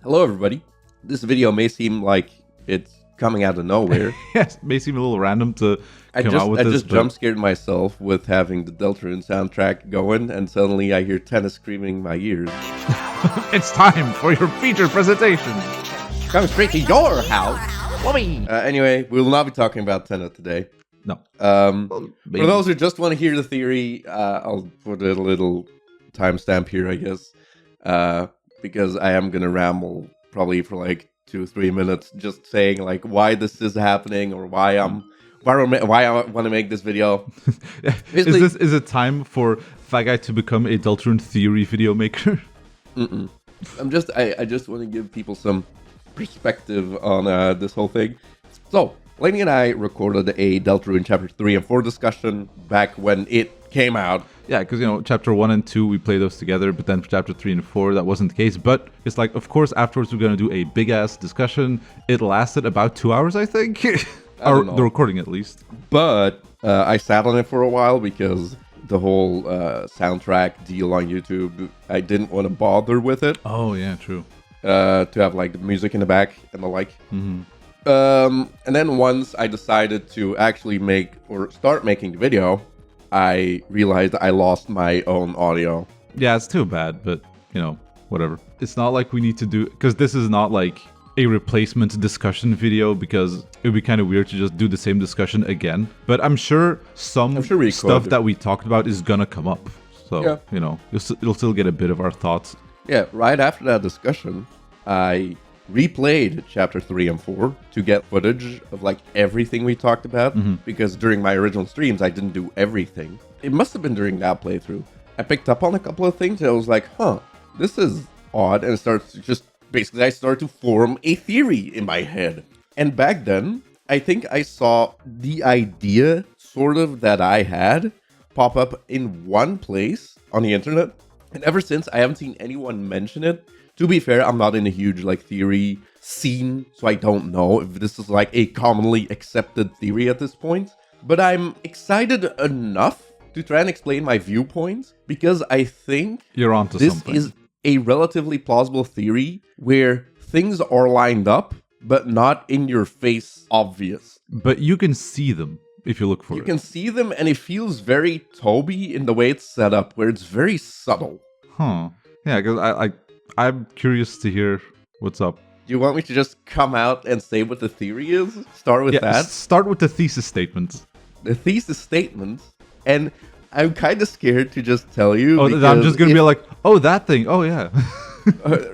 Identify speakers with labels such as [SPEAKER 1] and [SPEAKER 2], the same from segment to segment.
[SPEAKER 1] Hello, everybody. This video may seem like it's coming out of nowhere.
[SPEAKER 2] Yes, it may seem a little random to come out with
[SPEAKER 1] I
[SPEAKER 2] this.
[SPEAKER 1] just jump scared myself with having the Deltarune soundtrack going, and suddenly I hear tennis screaming in my ears.
[SPEAKER 2] It's time for your feature presentation.
[SPEAKER 1] Come straight to your house. Anyway, we will not be talking about tennis today.
[SPEAKER 2] No.
[SPEAKER 1] For those who just want to hear the theory, I'll put a little timestamp here, I guess, because I am gonna ramble probably for like 2-3 minutes, just saying like why this is happening or why I want to make this video.
[SPEAKER 2] Is it time for Fat Guy to become a Deltarune theory video maker?
[SPEAKER 1] I just want to give people some perspective on this whole thing. So, Lenny and I recorded a Deltarune Chapter 3 and 4 discussion back when it came out.
[SPEAKER 2] Yeah, because, Chapter 1 and 2, we played those together, but then for Chapter 3 and 4, that wasn't the case. But it's like, of course, afterwards, we're going to do a big-ass discussion. It lasted about 2 hours, I think. Or the recording, at least.
[SPEAKER 1] But I sat on it for a while because the whole soundtrack deal on YouTube, I didn't want to bother with it.
[SPEAKER 2] Oh, yeah, true.
[SPEAKER 1] To have, like, the music in the back and the like.
[SPEAKER 2] Mm-hmm.
[SPEAKER 1] And then once I decided to actually start making the video, I realized I lost my own audio.
[SPEAKER 2] Yeah, it's too bad, but, whatever. It's not like we need to do... Because this is not like a replacement discussion video, because it would be kind of weird to just do the same discussion again. But I'm sure stuff that we talked about is gonna come up. So, yeah. It'll still get a bit of our thoughts.
[SPEAKER 1] Yeah, right after that discussion, I replayed Chapter 3 and 4 to get footage of like everything we talked about, because during my original streams I didn't do everything. It must have been during that playthrough. I picked up on a couple of things and I was like, this is odd, and I started to form a theory in my head. And back then, I think I saw the idea sort of that I had pop up in one place on the internet, and ever since I haven't seen anyone mention it. To be fair, I'm not in a huge theory scene, so I don't know if this is like a commonly accepted theory at this point. But I'm excited enough to try and explain my viewpoints, because I think
[SPEAKER 2] you're onto something.
[SPEAKER 1] This is a relatively plausible theory where things are lined up, but not in your face obvious.
[SPEAKER 2] But you can see them if you look for it.
[SPEAKER 1] You can see them, and it feels very Toby in the way it's set up, where it's very subtle.
[SPEAKER 2] Huh. Yeah, because I'm curious to hear what's up.
[SPEAKER 1] Do you want me to just come out and say what the theory is? Start with that?
[SPEAKER 2] Start with the thesis statements.
[SPEAKER 1] The thesis statements? And I'm kind of scared to just tell you.
[SPEAKER 2] Oh, I'm just going to be like, oh, that thing. Oh, yeah.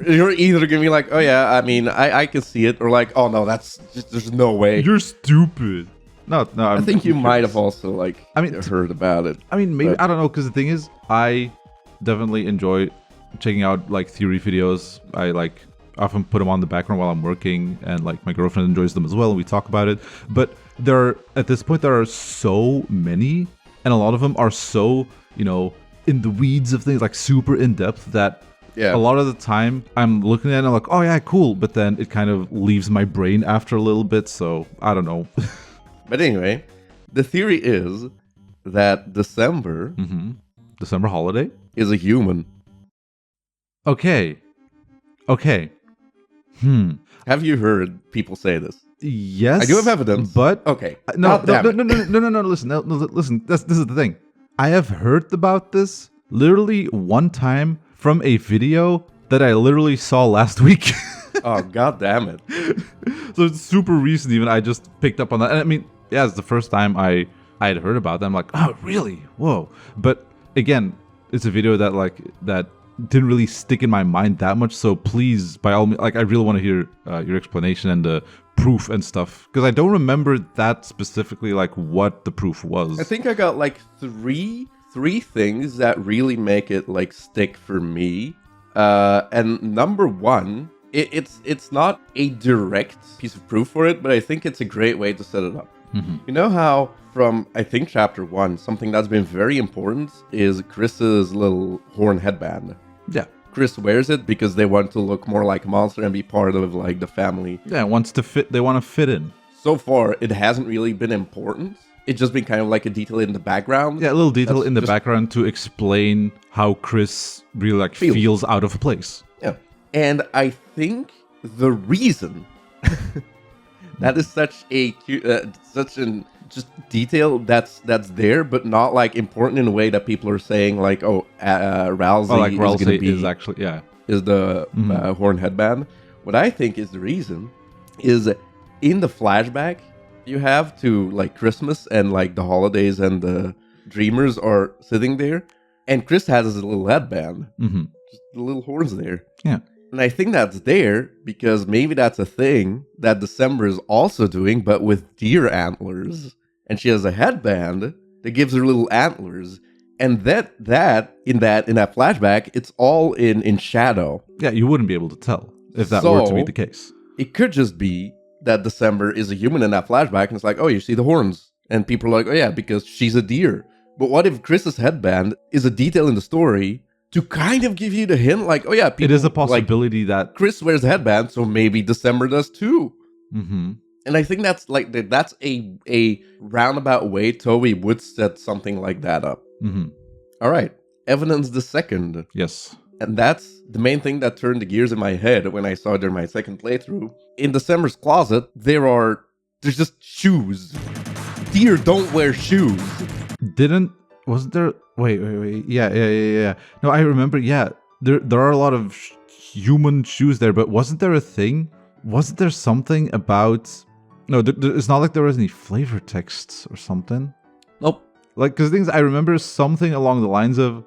[SPEAKER 1] You're either going to be like, oh, yeah, I mean, I can see it. Or like, oh, no, there's no way.
[SPEAKER 2] You're stupid. No.
[SPEAKER 1] I think you might have also, heard about it.
[SPEAKER 2] I mean, maybe, I don't know, because the thing is, I definitely enjoy checking out theory videos. I often put them on the background while I'm working, and my girlfriend enjoys them as well, and we talk about it. But at this point there are so many, and a lot of them are so in the weeds of things, super in depth, that a lot of the time I'm looking at it and I'm like, oh yeah, cool, but then it kind of leaves my brain after a little bit, so I don't know.
[SPEAKER 1] But anyway, the theory is that December
[SPEAKER 2] holiday
[SPEAKER 1] is a human.
[SPEAKER 2] Okay.
[SPEAKER 1] Have you heard people say this?
[SPEAKER 2] Yes.
[SPEAKER 1] I do have evidence.
[SPEAKER 2] But
[SPEAKER 1] okay.
[SPEAKER 2] No. Listen. This is the thing. I have heard about this literally one time from a video that I literally saw last week.
[SPEAKER 1] Oh, god damn it.
[SPEAKER 2] So it's super recent even. I just picked up on that. And I mean, yeah, it's the first time I had heard about that. I'm like, oh, really? Whoa. But again, it's a video that didn't really stick in my mind that much, so please, by all means, I really want to hear your explanation and the proof and stuff, because I don't remember that specifically, what the proof was.
[SPEAKER 1] I think I got three things that really make it stick for me. And number one, it's not a direct piece of proof for it, but I think it's a great way to set it up. You know how from, I think, Chapter 1, something that's been very important is Kris's little horn headband.
[SPEAKER 2] Yeah.
[SPEAKER 1] Kris wears it because they want to look more like a monster and be part of the family.
[SPEAKER 2] Yeah, it wants to fit. They want to fit in.
[SPEAKER 1] So far, it hasn't really been important. It's just been kind of like a detail in the background.
[SPEAKER 2] Yeah, a little detail in the background to explain how Kris really feels out of place.
[SPEAKER 1] Yeah. And I think the reason that is such a such an just detail that's there, but not like important in a way that people are saying like, Rousey,
[SPEAKER 2] like
[SPEAKER 1] is
[SPEAKER 2] Rousey
[SPEAKER 1] going to be
[SPEAKER 2] is actually
[SPEAKER 1] is the horn headband. What I think is the reason is in the flashback you have to like Christmas and like the holidays, and the dreamers are sitting there, and Kris has his little headband, just the little horns there.
[SPEAKER 2] Yeah.
[SPEAKER 1] And I think that's there because maybe that's a thing that December is also doing, but with deer antlers. And she has a headband that gives her little antlers. And that in that flashback, it's all in shadow.
[SPEAKER 2] Yeah, you wouldn't be able to tell if that were to be the case.
[SPEAKER 1] It could just be that December is a human in that flashback, and it's like, oh, you see the horns. And people are like, oh yeah, because she's a deer. But what if Kris's headband is a detail in the story to kind of give you the hint, like, oh yeah, people,
[SPEAKER 2] it is a possibility that
[SPEAKER 1] Kris wears a headband, so maybe December does too.
[SPEAKER 2] Mm-hmm.
[SPEAKER 1] And I think that's like that's a roundabout way Toby would set something like that up.
[SPEAKER 2] Mm-hmm.
[SPEAKER 1] All right, Evidence the Second.
[SPEAKER 2] Yes.
[SPEAKER 1] And that's the main thing that turned the gears in my head when I saw it during my second playthrough. In December's closet, there's just shoes. Deer don't wear shoes.
[SPEAKER 2] Wasn't there? Wait. Yeah. No, I remember. Yeah, there are a lot of human shoes there, but wasn't there a thing? Wasn't there something about? No, it's not like there was any flavor texts or something.
[SPEAKER 1] Nope.
[SPEAKER 2] Like, because things I remember something along the lines of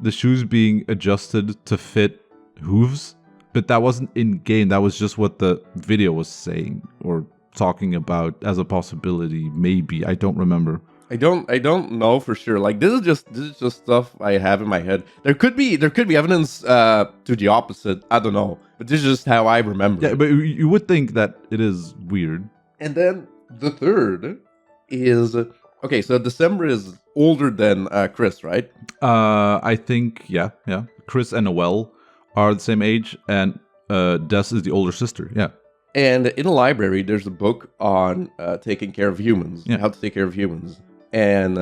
[SPEAKER 2] the shoes being adjusted to fit hooves, but that wasn't in game. That was just what the video was saying or talking about as a possibility. Maybe I don't remember. I
[SPEAKER 1] don't know for sure. Like this is just stuff I have in my head. There could be evidence to the opposite. I don't know, but this is just how I remember.
[SPEAKER 2] Yeah, but you would think that it is weird.
[SPEAKER 1] And then the third is okay. So December is older than Kris, right?
[SPEAKER 2] I think yeah. Kris and Noelle are the same age, and Des is the older sister. Yeah.
[SPEAKER 1] And in a library, there's a book on taking care of humans, how to take care of humans. And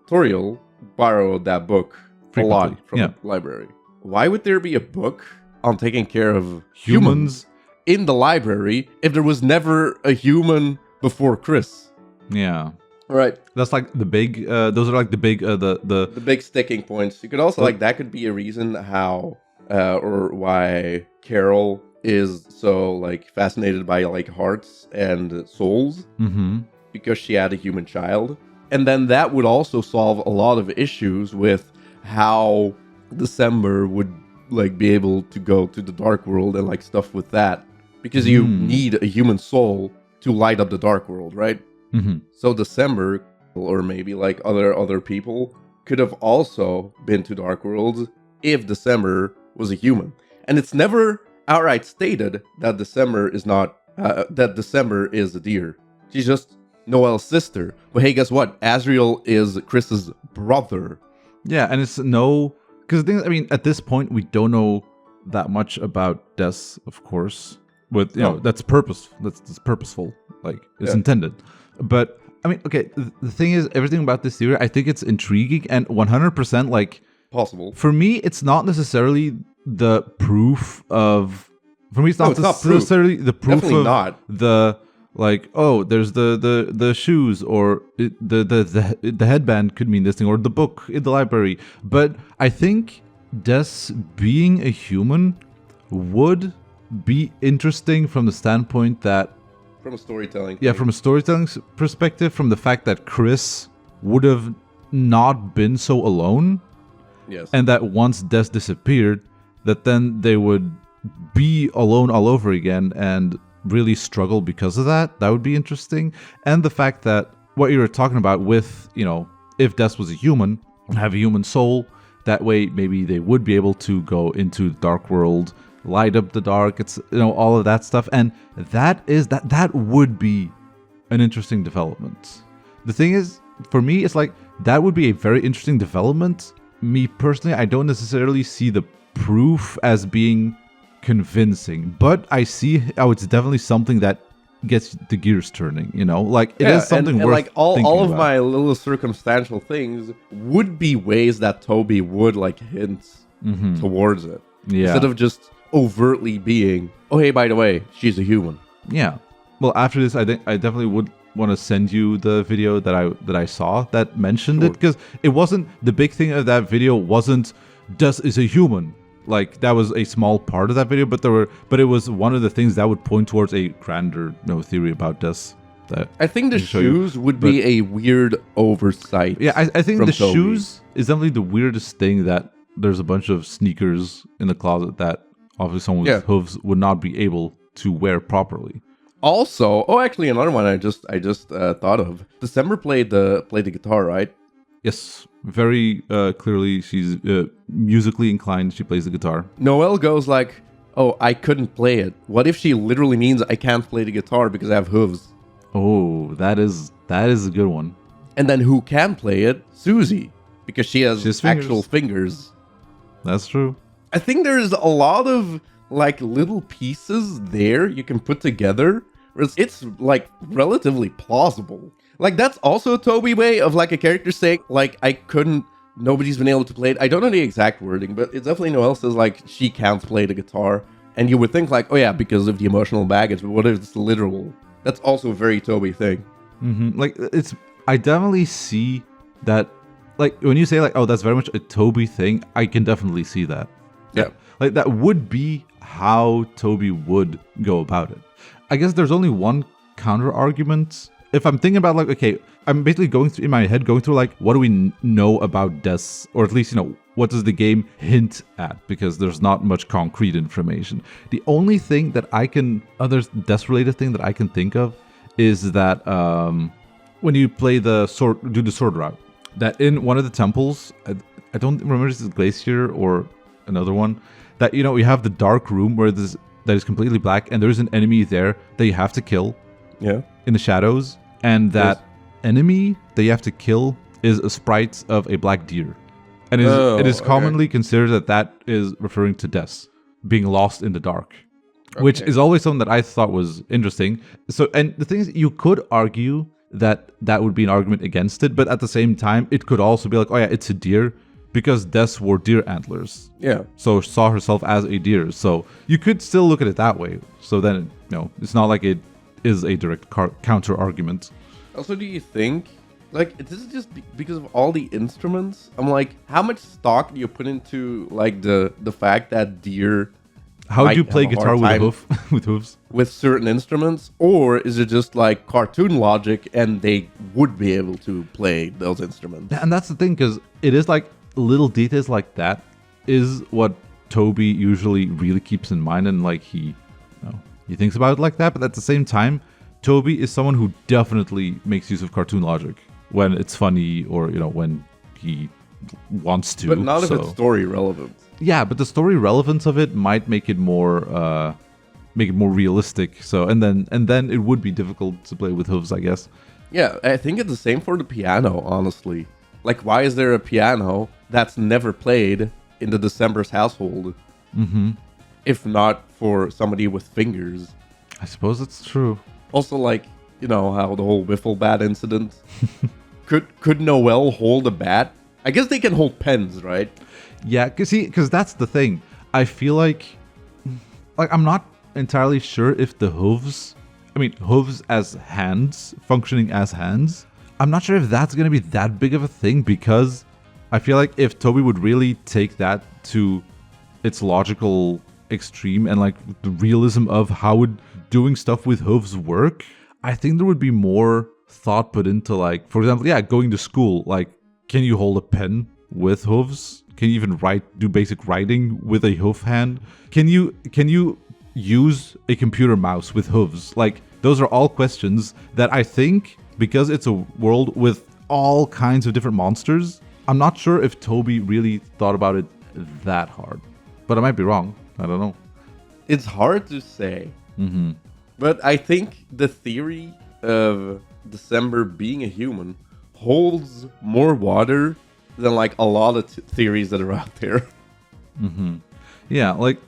[SPEAKER 1] Toriel borrowed that book a lot from the library. Why would there be a book on taking care of humans in the library if there was never a human before Kris?
[SPEAKER 2] Yeah.
[SPEAKER 1] Right.
[SPEAKER 2] That's like the big. Those are like the big. The
[SPEAKER 1] big sticking points. You could also like that could be a reason how or why Carol is so like fascinated by like hearts and souls because she had a human child. And then that would also solve a lot of issues with how December would like be able to go to the dark world and like stuff with that, because you need a human soul to light up the dark world, right? So December, or maybe like other people, could have also been to dark worlds if December was a human. And it's never outright stated that December is not that December is a deer. She's just Noelle's sister. But hey, guess what? Azriel is Kris's brother.
[SPEAKER 2] Yeah, and it's because I mean, at this point, we don't know that much about Des, of course. But you know, that's purposeful. That's purposeful. Like it's intended. But I mean, okay. The thing is, everything about this theory, I think it's intriguing and 100% like
[SPEAKER 1] possible.
[SPEAKER 2] For me, it's not necessarily the proof of. For me, it's not necessarily the proof
[SPEAKER 1] Definitely
[SPEAKER 2] of
[SPEAKER 1] not.
[SPEAKER 2] the. Like, oh, there's the shoes, or the headband could mean this thing, or the book in the library. But I think Des being a human would be interesting from the standpoint that...
[SPEAKER 1] From a storytelling.
[SPEAKER 2] Yeah, from a storytelling perspective, from the fact that Kris would have not been so alone.
[SPEAKER 1] Yes.
[SPEAKER 2] And that once Des disappeared, that then they would be alone all over again and really struggle because of that. That would be interesting. And the fact that what you were talking about with, you know, if Des was a human, have a human soul, that way maybe they would be able to go into the dark world, light up the dark, it's, you know, all of that stuff. And that would be an interesting development. The thing is, for me, it's like, that would be a very interesting development. Me personally, I don't necessarily see the proof as being convincing, but I see how it's definitely something that gets the gears turning, you know, like it is something
[SPEAKER 1] and
[SPEAKER 2] worth
[SPEAKER 1] like all of
[SPEAKER 2] about.
[SPEAKER 1] My little circumstantial things would be ways that Toby would like hint towards it, instead of just overtly being, oh, hey, by the way, she's a human.
[SPEAKER 2] Yeah. Well, after this, I think I definitely would want to send you the video that I saw that mentioned it, because it wasn't the big thing of that video wasn't Des is a human. Like, that was a small part of that video, but it was one of the things that would point towards a grander theory about Des. That
[SPEAKER 1] I think the shoes would be a weird oversight.
[SPEAKER 2] Yeah, I think the
[SPEAKER 1] Toby.
[SPEAKER 2] shoes is definitely the weirdest thing, that there's a bunch of sneakers in the closet that obviously someone with hooves would not be able to wear properly.
[SPEAKER 1] Also, actually, another one I just thought of. December played the guitar, right?
[SPEAKER 2] Yes, very clearly she's musically inclined. She plays the guitar.
[SPEAKER 1] Noelle goes like, "Oh, I couldn't play it." What if she literally means I can't play the guitar because I have hooves?
[SPEAKER 2] Oh, that is a good one.
[SPEAKER 1] And then who can play it? Susie, because she has actual fingers.
[SPEAKER 2] That's true.
[SPEAKER 1] I think there's a lot of like little pieces there you can put together. It's like relatively plausible. Like, that's also a Toby way of like a character saying like, nobody's been able to play it. I don't know the exact wording, but it's definitely Noelle says like she can't play the guitar. And you would think like, oh yeah, because of the emotional baggage, but what if it's literal? That's also a very Toby thing.
[SPEAKER 2] Mm-hmm. Like, I definitely see that. Like, when you say like, oh, that's very much a Toby thing, I can definitely see that.
[SPEAKER 1] Yeah.
[SPEAKER 2] Like, that would be how Toby would go about it. I guess there's only one counter argument. If I'm thinking about like, okay, I'm basically going through in my head, like, what do we know about Des? Or at least, what does the game hint at? Because there's not much concrete information. The only thing that other Des-related thing that I can think of is that when you play do the sword route, that in one of the temples, I don't remember if it's Glacier or another one, that, you have the dark room where that is completely black, and there's an enemy there that you have to kill.
[SPEAKER 1] Yeah.
[SPEAKER 2] In the shadows, and that enemy that you have to kill is a sprite of a black deer. And it is commonly considered that is referring to Des being lost in the dark, which is always something that I thought was interesting. So, and the thing is, you could argue that would be an argument against it, but at the same time, it could also be like, oh yeah, it's a deer, because Des wore deer antlers.
[SPEAKER 1] Yeah.
[SPEAKER 2] So saw herself as a deer. So you could still look at it that way. So then, it's not like it is a direct counter argument.
[SPEAKER 1] Also, do you think, like, this is just because of all the instruments? I'm like, how much stock do you put into, like, the fact that deer...
[SPEAKER 2] How do you play guitar with hooves? With
[SPEAKER 1] certain instruments? Or is it just, like, cartoon logic and they would be able to play those instruments?
[SPEAKER 2] And that's the thing, because it is, like, little details like that is what Toby usually really keeps in mind, and, like, he thinks about it like that, but at the same time, Toby is someone who definitely makes use of cartoon logic when it's funny or, when he wants to.
[SPEAKER 1] But not if it's story relevant.
[SPEAKER 2] Yeah, but the story relevance of it might make it more realistic. So, and then it would be difficult to play with hooves, I guess.
[SPEAKER 1] Yeah, I think it's the same for the piano, honestly. Like, why is there a piano that's never played in the December's household?
[SPEAKER 2] Mm-hmm.
[SPEAKER 1] If not for somebody with fingers.
[SPEAKER 2] I suppose it's true.
[SPEAKER 1] Also, like, how the whole wiffle bat incident. Could Noelle hold a bat? I guess they can hold pens, right?
[SPEAKER 2] Yeah, because that's the thing. I feel like I'm not entirely sure if the hooves as hands, functioning as hands, I'm not sure if that's going to be that big of a thing, because I feel like if Toby would really take that to its logical extreme and like the realism of how would doing stuff with hooves work, I think there would be more thought put into, like, for example, going to school. Like, can you hold a pen with hooves? Can you even do basic writing with a hoof hand? Can you use a computer mouse with hooves? Like, those are all questions that I think, because it's a world with all kinds of different monsters, I'm not sure if Toby really thought about it that hard. But I might be wrong. I don't know.
[SPEAKER 1] It's hard to say.
[SPEAKER 2] Mm-hmm.
[SPEAKER 1] But I think the theory of December being a human holds more water than like a lot of theories that are out there.
[SPEAKER 2] Mm-hmm. Yeah, like,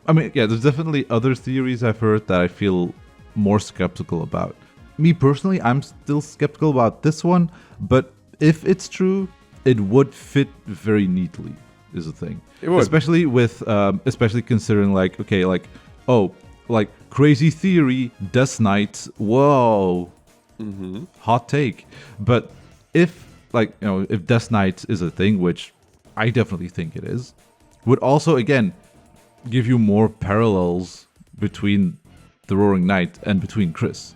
[SPEAKER 2] there's definitely other theories I've heard that I feel more skeptical about. Me personally, I'm still skeptical about this one, but if it's true, it would fit very neatly. is a thing.
[SPEAKER 1] It would.
[SPEAKER 2] Especially with, especially considering like, okay, like, oh, like crazy theory, Death Knight, whoa, hot take. But if like, you know, if Death Knight is a thing, which I definitely think it is, would also, again, give you more parallels between the Roaring Knight and between Kris.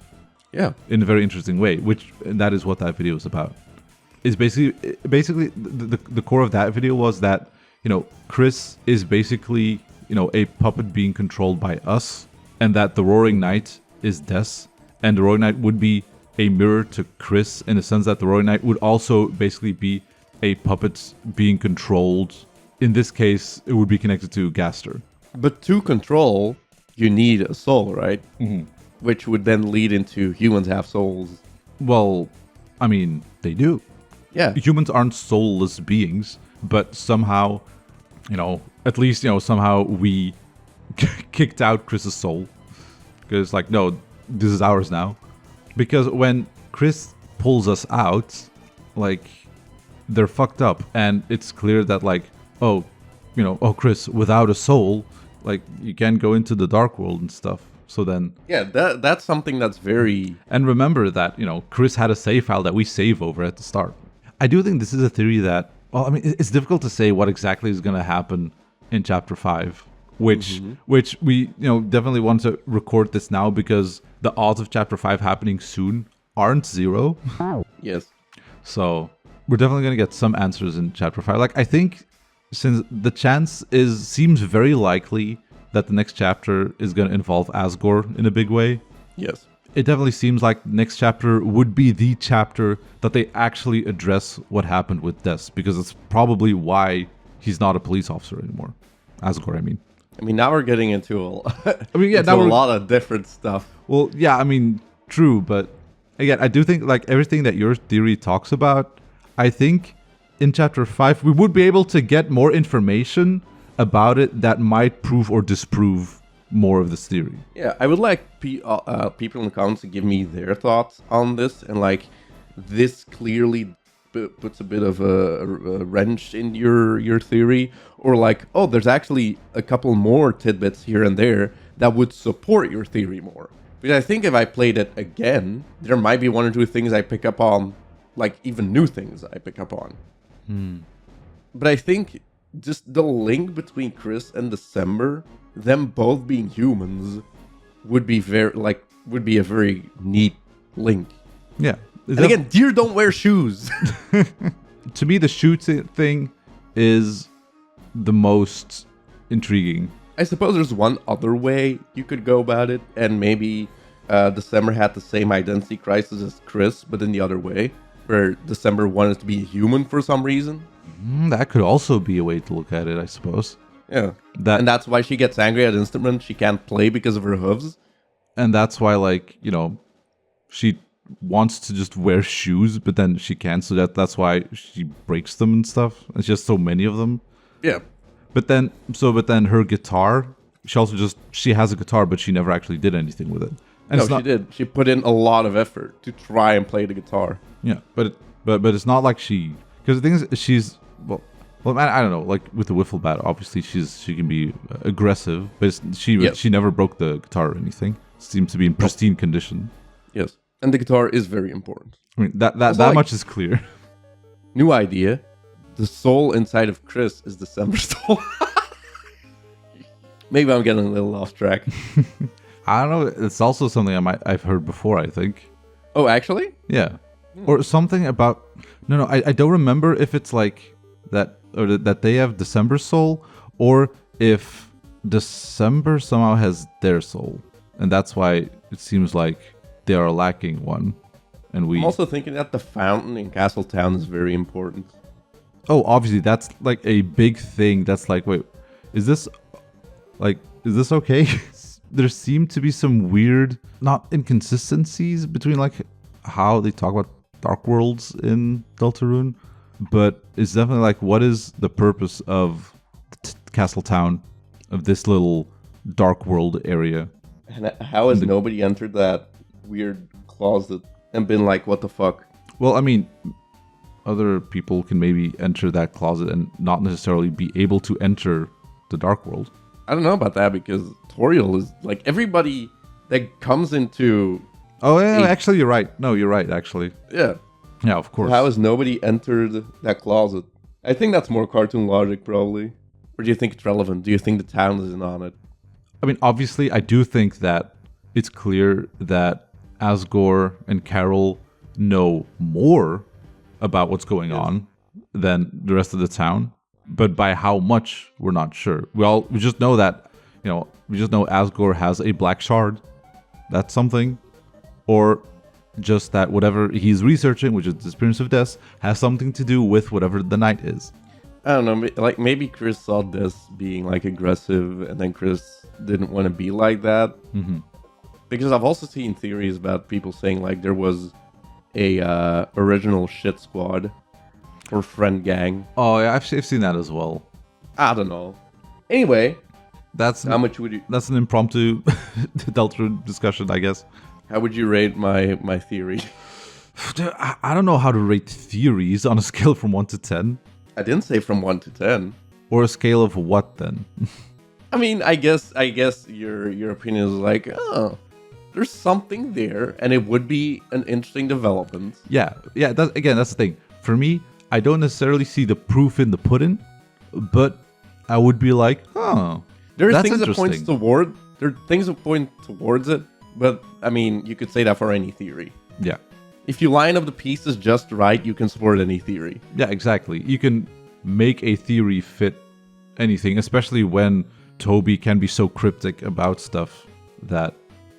[SPEAKER 1] Yeah.
[SPEAKER 2] In a very interesting way, and that is what that video is about. Is basically the core of that video was that, you know, Kris is basically, you know, a puppet being controlled by us, and that the Roaring Knight is Des, and the Roaring Knight would be a mirror to Kris in the sense that the Roaring Knight would also basically be a puppet being controlled. In this case, it would be connected to Gaster.
[SPEAKER 1] But to control, you need a soul, right? Which would then lead into humans have souls.
[SPEAKER 2] Well, I mean, they do.
[SPEAKER 1] Yeah.
[SPEAKER 2] Humans aren't soulless beings, but somehow, you know, at least, you know, somehow we kicked out Kris's soul. Because, like, no, this is ours now. Because when Kris pulls us out, like, they're fucked up. And it's clear that, like, oh, you know, oh, Kris, without a soul, like, you can't go into the dark world and stuff. So then...
[SPEAKER 1] Yeah, that's something that's very...
[SPEAKER 2] And remember that, you know, Kris had a save file that we save over at the start. I do think this is a theory that... Well, I mean, it's difficult to say what exactly is going to happen in Chapter 5. Which we, you know, definitely want to record this now because the odds of Chapter 5 happening soon aren't zero.
[SPEAKER 1] Yes.
[SPEAKER 2] So we're definitely going to get some answers in Chapter 5. Like, I think since the chance seems very likely that the next chapter is going to involve Asgore in a big way.
[SPEAKER 1] Yes.
[SPEAKER 2] It definitely seems like next chapter would be the chapter that they actually address what happened with Des, because it's probably why he's not a police officer anymore. Asgore, I mean.
[SPEAKER 1] I mean, now we're getting into
[SPEAKER 2] a
[SPEAKER 1] lot of different stuff.
[SPEAKER 2] Well, yeah, I mean, true, but again, I do think like everything that your theory talks about, I think in Chapter 5 we would be able to get more information about it that might prove or disprove more of this theory.
[SPEAKER 1] Yeah, I would like people in the comments to give me their thoughts on this, and like this clearly puts a bit of a wrench in your theory, or like, oh, there's actually a couple more tidbits here and there that would support your theory more. Because I think if I played it again, there might be one or two things I pick up on, like even new things I pick up on. But I think just the link between Kris and December, them both being humans, would be a very neat link.
[SPEAKER 2] Yeah.
[SPEAKER 1] And again, deer don't wear shoes.
[SPEAKER 2] To me, the shoe thing is the most intriguing.
[SPEAKER 1] I suppose there's one other way you could go about it, and maybe December had the same identity crisis as Kris, but in the other way, where December wanted to be a human for some reason.
[SPEAKER 2] That could also be a way to look at it, I suppose.
[SPEAKER 1] Yeah. And that's why she gets angry at instruments she can't play because of her hooves.
[SPEAKER 2] And that's why, like, you know, she wants to just wear shoes, but then she can't, so that's why she breaks them and stuff. It's just so many of them.
[SPEAKER 1] Yeah.
[SPEAKER 2] But then her guitar, she has a guitar, but she never actually did anything with it. And
[SPEAKER 1] she did. She put in a lot of effort to try and play the guitar.
[SPEAKER 2] Yeah, but it's not like because the thing is, she's well, I don't know. Like with the wiffle bat, obviously she can be aggressive, but she never broke the guitar or anything. It seems to be in pristine condition.
[SPEAKER 1] Yes, and the guitar is very important.
[SPEAKER 2] I mean that much is clear.
[SPEAKER 1] New idea: the soul inside of Kris is December's soul. Maybe I'm getting a little off track.
[SPEAKER 2] I don't know. It's also something I've heard before, I think.
[SPEAKER 1] Oh, actually?
[SPEAKER 2] Yeah. Or something about... No, I don't remember if it's like that, or that they have December's soul, or if December somehow has their soul. And that's why it seems like they are lacking one. And
[SPEAKER 1] I'm also thinking that the fountain in Castletown is very important.
[SPEAKER 2] Oh, obviously, that's like a big thing. That's like, wait, is this okay? There seem to be some weird, not inconsistencies between like how they talk about dark worlds in Deltarune, but it's definitely like, what is the purpose of Castletown, of this little dark world area?
[SPEAKER 1] And how has nobody entered that weird closet and been like, what the fuck?
[SPEAKER 2] Well, I mean, other people can maybe enter that closet and not necessarily be able to enter the Dark World.
[SPEAKER 1] I don't know about that because Toriel is like everybody that comes into.
[SPEAKER 2] Oh yeah, actually you're right. No, you're right. Actually,
[SPEAKER 1] yeah,
[SPEAKER 2] of course.
[SPEAKER 1] How has nobody entered that closet? I think that's more cartoon logic, probably. Or do you think it's relevant? Do you think the town is in on it?
[SPEAKER 2] I mean, obviously, I do think that it's clear that Asgore and Carol know more about what's going on than the rest of the town. But by how much, we're not sure. We just know that, we just know Asgore has a black shard. That's something. Or just that whatever he's researching, which is the Disappearance of Des, has something to do with whatever the night is.
[SPEAKER 1] I don't know, like maybe Kris saw Des being like aggressive, and then Kris didn't want to be like that.
[SPEAKER 2] Mm-hmm.
[SPEAKER 1] Because I've also seen theories about people saying like there was a original shit squad or friend gang.
[SPEAKER 2] Oh yeah, I've seen that as well.
[SPEAKER 1] I don't know. Anyway, how much would you?
[SPEAKER 2] That's an impromptu Deltarune discussion, I guess.
[SPEAKER 1] How would you rate my theory?
[SPEAKER 2] I don't know how to rate theories on a scale from 1 to 10.
[SPEAKER 1] I didn't say from 1 to 10.
[SPEAKER 2] Or a scale of what then?
[SPEAKER 1] I mean, I guess your opinion is like, oh, there's something there, and it would be an interesting development.
[SPEAKER 2] Yeah. That's the thing. For me, I don't necessarily see the proof in the pudding, but I would be like, oh,
[SPEAKER 1] there are
[SPEAKER 2] that's
[SPEAKER 1] things that
[SPEAKER 2] interesting.
[SPEAKER 1] There are things that point towards it, but I mean, you could say that for any theory.
[SPEAKER 2] Yeah.
[SPEAKER 1] If you line up the pieces just right, you can support any theory.
[SPEAKER 2] Yeah, exactly. You can make a theory fit anything, especially when Toby can be so cryptic about stuff that,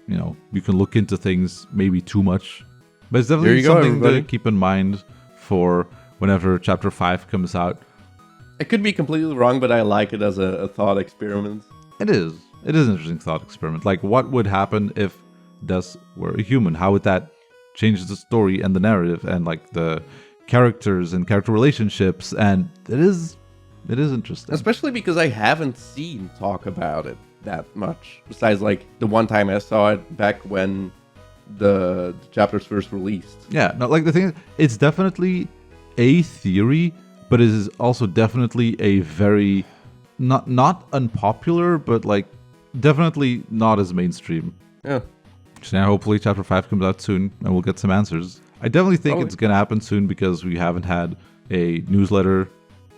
[SPEAKER 2] you can look into things maybe too much. But it's definitely something to keep in mind for whenever Chapter 5 comes out.
[SPEAKER 1] I could be completely wrong, but I like it as a thought experiment.
[SPEAKER 2] It is. It is an interesting thought experiment. Like, what would happen if Des were a human? How would that change the story and the narrative and, like, the characters and character relationships? And it is interesting.
[SPEAKER 1] Especially because I haven't seen talk about it that much. Besides, like, the one time I saw it back when the chapters first released.
[SPEAKER 2] Yeah, no, like, the thing is, it's definitely a theory, but it is also definitely a very, not unpopular, but, like, definitely not as mainstream.
[SPEAKER 1] Yeah.
[SPEAKER 2] So now hopefully Chapter 5 comes out soon and we'll get some answers. I definitely think it's going to happen soon because we haven't had a newsletter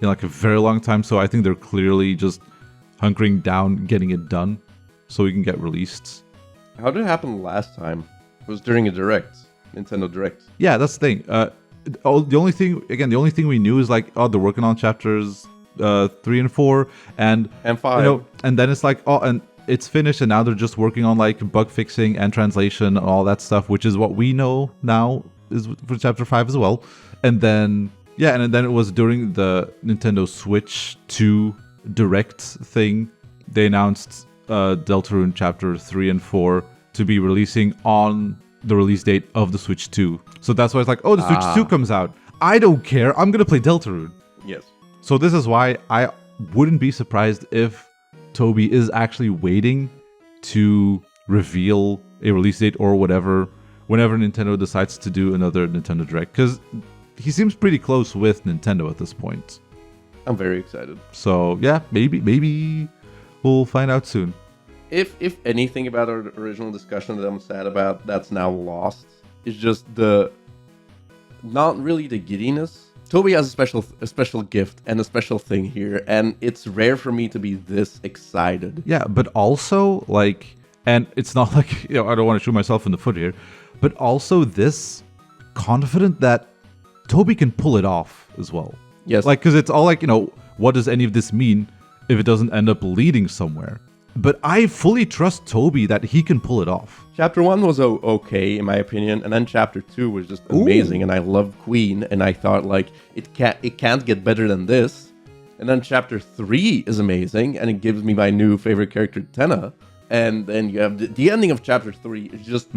[SPEAKER 2] in like a very long time. So I think they're clearly just hunkering down, getting it done so we can get released.
[SPEAKER 1] How did it happen last time? It was during a Direct, Nintendo Direct.
[SPEAKER 2] Yeah, that's the thing. The only thing we knew is like, they're working on chapters 3 and 4 and
[SPEAKER 1] 5.
[SPEAKER 2] And then it's like, and it's finished and now they're just working on like bug fixing and translation and all that stuff, which is what we know now is for Chapter 5 as well. And then it was during the Nintendo Switch 2 Direct thing, they announced Deltarune Chapter 3 and 4 to be releasing on the release date of the Switch 2. So that's why it's like, the Switch 2 comes out. I don't care. I'm going to play Deltarune.
[SPEAKER 1] Yes.
[SPEAKER 2] So this is why I wouldn't be surprised if Toby is actually waiting to reveal a release date or whatever whenever Nintendo decides to do another Nintendo Direct. Because he seems pretty close with Nintendo at this point.
[SPEAKER 1] I'm very excited.
[SPEAKER 2] So yeah, maybe we'll find out soon.
[SPEAKER 1] If anything about our original discussion that I'm sad about that's now lost, is just not really the giddiness. Toby has a special gift and a special thing here, and it's rare for me to be this excited.
[SPEAKER 2] Yeah, but also, like, and it's not like, I don't want to shoot myself in the foot here, but also this confident that Toby can pull it off as well.
[SPEAKER 1] Yes.
[SPEAKER 2] Like, because it's all like, what does any of this mean if it doesn't end up leading somewhere? But I fully trust Toby that he can pull it off.
[SPEAKER 1] Chapter 1 was okay, in my opinion, and then Chapter 2 was just amazing, and I love Queen, and I thought, like, it can't get better than this. And then Chapter 3 is amazing, and it gives me my new favorite character, Tenna. And then you have the ending of Chapter 3 is just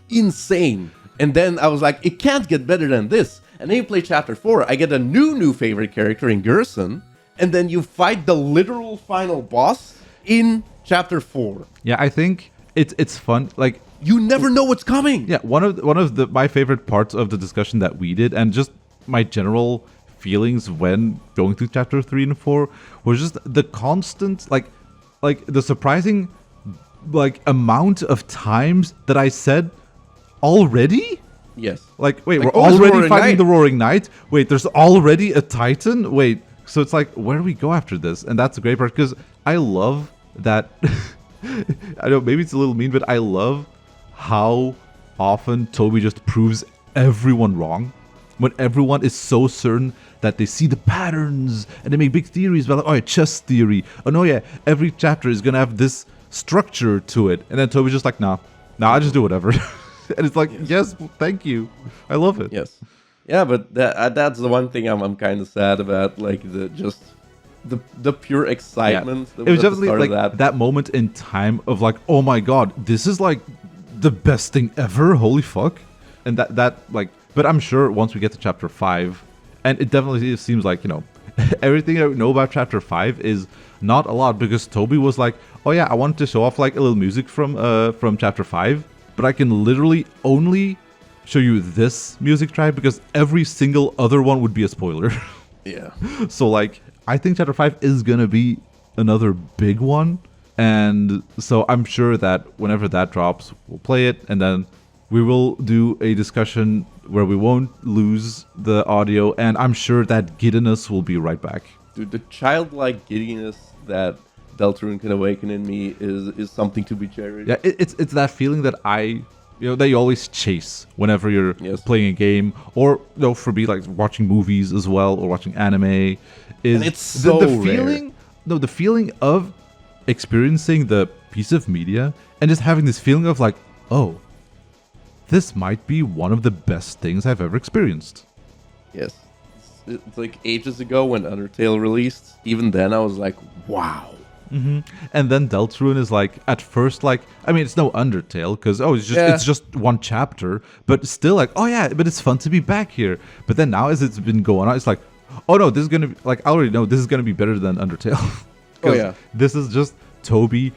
[SPEAKER 1] insane. And then I was like, it can't get better than this. And then you play Chapter 4, I get a new favorite character in Gerson, and then you fight the literal final boss in Chapter 4.
[SPEAKER 2] Yeah, I think it's fun. Like,
[SPEAKER 1] you never know what's coming.
[SPEAKER 2] Yeah, one of my favorite parts of the discussion that we did, and just my general feelings when going through chapter 3 and 4 was just the constant, like the surprising, like, amount of times that I said, already?
[SPEAKER 1] Yes.
[SPEAKER 2] Like, wait,
[SPEAKER 1] Like,
[SPEAKER 2] we're
[SPEAKER 1] oh, it's
[SPEAKER 2] already
[SPEAKER 1] Roaring
[SPEAKER 2] fighting
[SPEAKER 1] Knight.
[SPEAKER 2] the Roaring Knight? Wait, there's already a Titan? Wait, so it's like, where do we go after this? And that's a great part, because I love that... I know, maybe it's a little mean, but I love how often Toby just proves everyone wrong. When everyone is so certain that they see the patterns, and they make big theories about, like, oh yeah, chess theory. Oh no, yeah, every chapter is gonna have this structure to it. And then Toby's just like, nah, I just do whatever. And it's like, yes, thank you. I love it.
[SPEAKER 1] Yes. Yeah, but that's the one thing I'm kind of sad about, like the pure excitement.
[SPEAKER 2] Yeah.
[SPEAKER 1] That
[SPEAKER 2] It was
[SPEAKER 1] at the
[SPEAKER 2] definitely
[SPEAKER 1] start of
[SPEAKER 2] that moment in time of like, oh my god, this is like the best thing ever. Holy fuck. And that like, but I'm sure once we get to chapter 5, and it definitely seems like, you know, everything I know about chapter 5 is not a lot, because Toby was like, oh yeah, I wanted to show off like a little music from chapter 5, but I can literally only show you this music track because every single other one would be a spoiler.
[SPEAKER 1] Yeah.
[SPEAKER 2] So like, I think chapter 5 is gonna be another big one, and so I'm sure that whenever that drops, we'll play it, and then we will do a discussion where we won't lose the audio, and I'm sure that giddiness will be right back.
[SPEAKER 1] Dude, the childlike giddiness that Deltarune can awaken in me is something to be cherished.
[SPEAKER 2] Yeah, it's that feeling that that you always chase whenever you're
[SPEAKER 1] Yes.
[SPEAKER 2] playing a game, or for me, like watching movies as well, or watching anime. Is
[SPEAKER 1] And it's so
[SPEAKER 2] the
[SPEAKER 1] rare.
[SPEAKER 2] feeling? No, the feeling of experiencing the piece of media and just having this feeling of like, oh, this might be one of the best things I've ever experienced.
[SPEAKER 1] Yes. It's like ages ago when Undertale released. Even then, I was like, wow.
[SPEAKER 2] And then Deltarune is like, at first, like, I mean, it's no Undertale, because it's just one chapter, but still like, oh yeah, but it's fun to be back here. But then now, as it's been going on, it's like, oh no, this is gonna be, like, I already know this is gonna be better than Undertale.
[SPEAKER 1] Oh yeah.
[SPEAKER 2] This is just Toby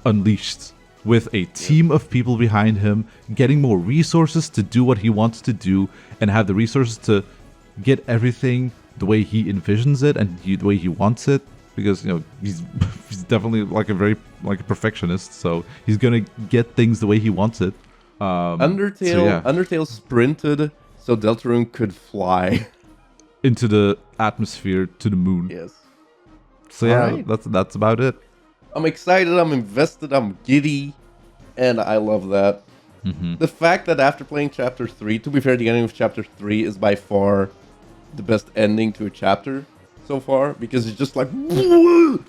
[SPEAKER 2] unleashed with a team of people behind him, getting more resources to do what he wants to do, and have the resources to get everything the way he envisions it and the way he wants it. Because, you know, he's definitely like a perfectionist, so he's gonna get things the way he wants it.
[SPEAKER 1] Undertale sprinted so Deltarune could fly
[SPEAKER 2] into the atmosphere to the moon.
[SPEAKER 1] Yes.
[SPEAKER 2] So yeah,
[SPEAKER 1] Alright.
[SPEAKER 2] that's about it.
[SPEAKER 1] I'm excited, I'm invested, I'm giddy, and I love that. The fact that after playing chapter 3, to be fair, the ending of chapter 3 is by far the best ending to a chapter so far, because it's just like, the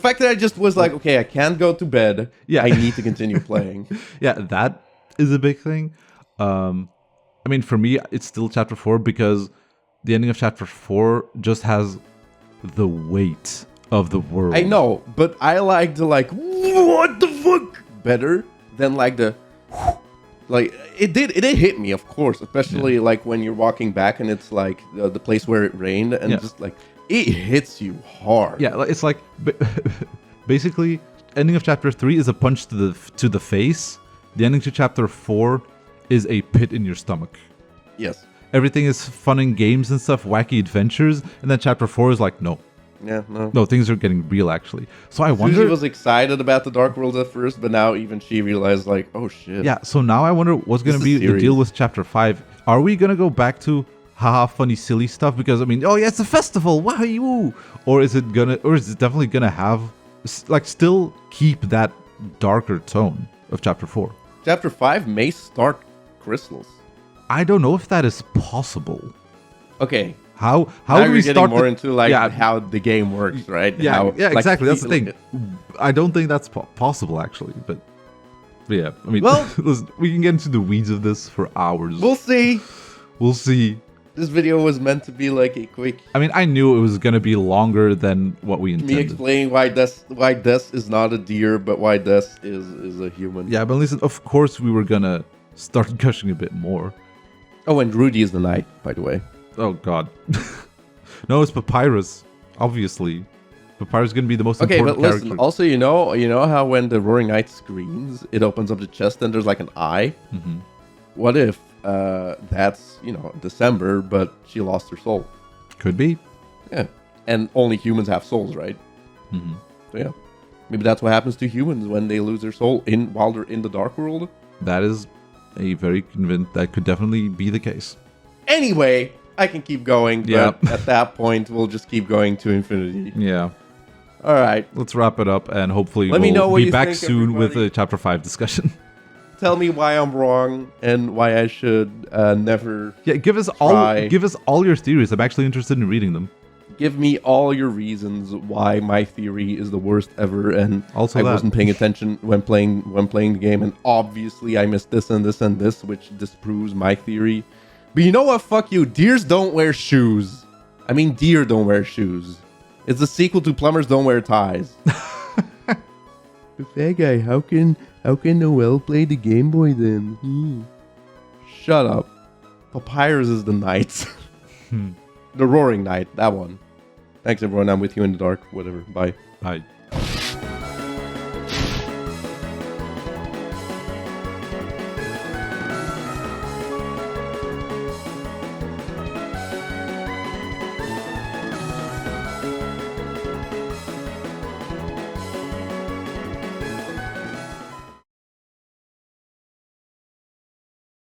[SPEAKER 1] fact that I just was like, okay, I can't go to bed.
[SPEAKER 2] Yeah.
[SPEAKER 1] I need to continue playing.
[SPEAKER 2] Yeah, that is a big thing. I mean, for me, it's still chapter 4, because the ending of chapter 4 just has the weight of the world.
[SPEAKER 1] I know, but I like the like, what the fuck better than like the, like, it did hit me, of course, especially like when you're walking back and it's like the place where it rained, and just like, it hits you hard.
[SPEAKER 2] Yeah, it's like, basically, ending of chapter 3 is a punch to the face. The ending to chapter 4 is a pit in your stomach.
[SPEAKER 1] Yes.
[SPEAKER 2] Everything is fun and games and stuff, wacky adventures, and then chapter 4 is like, no,
[SPEAKER 1] Yeah, no.
[SPEAKER 2] no, things are getting real, actually. So I
[SPEAKER 1] Susie
[SPEAKER 2] wonder.
[SPEAKER 1] was excited about the Dark World at first, but now even she realized, like, oh shit.
[SPEAKER 2] Yeah, so now I wonder what's going to
[SPEAKER 1] This
[SPEAKER 2] be
[SPEAKER 1] is
[SPEAKER 2] the deal
[SPEAKER 1] serious.
[SPEAKER 2] with chapter 5. Are we going to go back to haha funny silly stuff, because I mean, oh yeah, it's a festival, wow, you, or is it definitely gonna have like still keep that darker tone of chapter 4?
[SPEAKER 1] Chapter 5 may start crystals.
[SPEAKER 2] I don't know if that is possible.
[SPEAKER 1] Okay.
[SPEAKER 2] How
[SPEAKER 1] Now
[SPEAKER 2] do
[SPEAKER 1] you're
[SPEAKER 2] we
[SPEAKER 1] getting
[SPEAKER 2] start
[SPEAKER 1] more into like
[SPEAKER 2] yeah,
[SPEAKER 1] how the game works, right?
[SPEAKER 2] yeah,
[SPEAKER 1] How,
[SPEAKER 2] yeah,
[SPEAKER 1] like,
[SPEAKER 2] exactly, that's the
[SPEAKER 1] like,
[SPEAKER 2] thing. I don't think that's possible, actually, but yeah, I mean,
[SPEAKER 1] Well-
[SPEAKER 2] listen, we can get into the weeds of this for hours.
[SPEAKER 1] We'll see.
[SPEAKER 2] We'll see.
[SPEAKER 1] This video was meant to be like a quick
[SPEAKER 2] I mean, I knew it was gonna be longer than what we
[SPEAKER 1] me
[SPEAKER 2] intended.
[SPEAKER 1] explaining why Des is not a deer, but why Des is a human.
[SPEAKER 2] Yeah, but listen, of course we were gonna start gushing a bit more.
[SPEAKER 1] Oh, and Rudy is the knight, by the way.
[SPEAKER 2] Oh god. No, it's Papyrus, obviously. Papyrus is gonna be the most
[SPEAKER 1] Okay,
[SPEAKER 2] important
[SPEAKER 1] but listen.
[SPEAKER 2] character.
[SPEAKER 1] Also, you know how when the Roaring Knight screams, it opens up the chest and there's like an eye.
[SPEAKER 2] Mhm.
[SPEAKER 1] What if that's, December, but she lost her soul.
[SPEAKER 2] Could be.
[SPEAKER 1] Yeah. And only humans have souls, right?
[SPEAKER 2] Mm-hmm.
[SPEAKER 1] So yeah. Maybe that's what happens to humans when they lose their soul while they're in the dark world.
[SPEAKER 2] That is that could definitely be the case.
[SPEAKER 1] Anyway, I can keep going, but
[SPEAKER 2] Yeah.
[SPEAKER 1] at that point, we'll just keep going to infinity.
[SPEAKER 2] Yeah.
[SPEAKER 1] All right.
[SPEAKER 2] Let's wrap it up, and hopefully
[SPEAKER 1] Let me know
[SPEAKER 2] we'll
[SPEAKER 1] what
[SPEAKER 2] be
[SPEAKER 1] you
[SPEAKER 2] back
[SPEAKER 1] think,
[SPEAKER 2] soon with
[SPEAKER 1] everybody.
[SPEAKER 2] a Chapter 5 discussion.
[SPEAKER 1] Tell me why I'm wrong and why I should never...
[SPEAKER 2] Yeah, give us all your theories. I'm actually interested in reading them.
[SPEAKER 1] Give me all your reasons why my theory is the worst ever, and
[SPEAKER 2] Also
[SPEAKER 1] I
[SPEAKER 2] that.
[SPEAKER 1] wasn't paying attention when playing the game, and obviously I missed this and this and this, which disproves my theory. But you know what? Fuck you. Deers don't wear shoes. I mean, deer don't wear shoes. It's a sequel to Plumbers Don't Wear Ties. The fat guy. How can Noel play the Game Boy then? Shut up. Papyrus is the knight. The Roaring Knight. That one. Thanks, everyone. I'm with you in the dark. Whatever. Bye.
[SPEAKER 2] Bye.